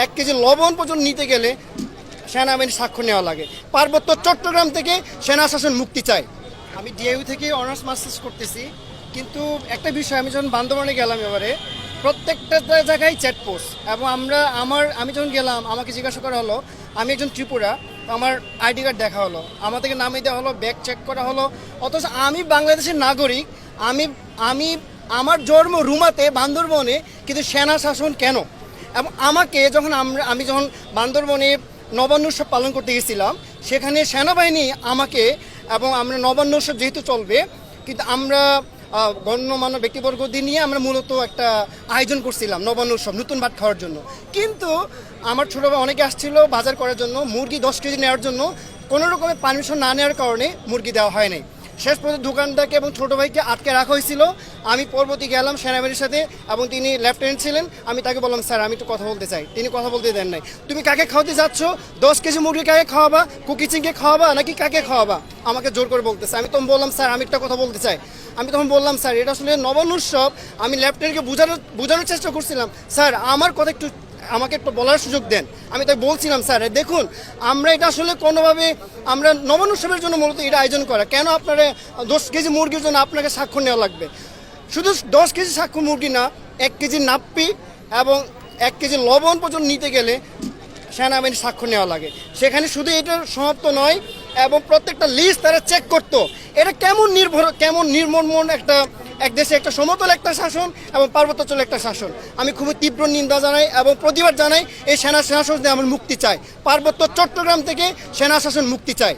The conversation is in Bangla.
1 কেজি লবণ পর্যন্ত নিতে গেলে সেনাবাহিনীর স্বাক্ষর নেওয়া লাগে। পার্বত্য চট্টগ্রাম থেকে সেনা শাসন মুক্তি চাই। আমি ডিআইউ থেকে অনার্স মাস্টার্স করতেছি, কিন্তু একটা বিষয়, আমি যখন বান্দরবানে গেলাম এবারে প্রত্যেকটা জায়গায় চেকপোস্ট, এবং আমি যখন গেলাম আমাকে জিজ্ঞাসা করা হলো আমি একজন ত্রিপুরা, আমার আইডি কার্ড দেখা হলো, আমাদেরকে নামিয়ে দেওয়া হলো, ব্যাগ চেক করা হলো, অথচ আমি বাংলাদেশের নাগরিক, আমি আমি আমার জন্ম রুমাতে বান্দরবনে, কিন্তু সেনা শাসন কেন? এবং আমাকে যখন আমি যখন বান্দরবনে নবান্ন উৎসব পালন করতে গেছিলাম, সেখানে সেনাবাহিনী আমাকে, এবং আমরা নবান্ন উৎসব যেহেতু চলবে, কিন্তু আমরা গণ্যমান্য ব্যক্তিবর্গদের নিয়ে আমরা মূলত একটা আয়োজন করছিলাম নবান্ন উৎসব, নতুন ভাত খাওয়ার জন্য। কিন্তু আমার ছোটো ভাই অনেকে আসছিল বাজার করার জন্য, মুরগি 10 কেজি নেওয়ার জন্য কোনো রকমের পারমিশন না নেওয়ার কারণে মুরগি দেওয়া হয় নাই। শেষ পর্যন্ত দোকানদারকে এবং ছোটো ভাইকে আটকে রাখা হয়েছিল। আমি পরবর্তী গেলাম সেনাবাহিনীর সাথে, এবং তিনি লেফটেন্যান্ট ছিলেন। আমি তাকে বললাম, স্যার আমি একটু কথা বলতে চাই। তিনি কথা বলতে দেন নাই। তুমি কাকে খাওয়াতে যাচ্ছ? 10 কেজি মুরগি কাকে খাওয়াবা? কুকিচিংকে খাওয়াবা নাকি কাকে খাওয়াবা? আমাকে জোর করে বলতেছে। আমি তখন বললাম, স্যার আমি একটা কথা বলতে চাই। আমি তখন বললাম, স্যার এটা আসলে নবান্ন উৎসব। আমি লেফটেন্যান্টকে বোঝানোর চেষ্টা করছিলাম, স্যার আমার কথা একটু আমাকে একটু বলার সুযোগ দেন। আমি তাই বলছিলাম, স্যার দেখুন আমরা এটা আসলে কোনোভাবে আমরা নবান্ন উৎসবের জন্য মূলত এটা আয়োজন করা, কেন আপনারা 10 কেজি মুরগির জন্য আপনাকে স্বাক্ষর নেওয়া লাগবে? শুধু 10 কেজি স্বাক্ষর মুরগি না, 1 কেজি নাপ্পি এবং 1 কেজি লবণ পর্যন্ত নিতে গেলে সেনাবাহিনীর স্বাক্ষর নেওয়া লাগে। সেখানে শুধু এটা সমাপ্ত নয়, এবং প্রত্যেকটা লিস্ট তারা চেক করতো। এটা কেমন নির্মম এক দেশে একটা সমতল একটা শাসন এবং পার্বত্যাঞ্চল একটা শাসন। আমি খুবই তীব্র নিন্দা জানাই এবং প্রতিবাদ জানাই। এই সেনা শাসন থেকে আমার মুক্তি চাই। পার্বত্য চট্টগ্রাম থেকে সেনা শাসন মুক্তি চাই।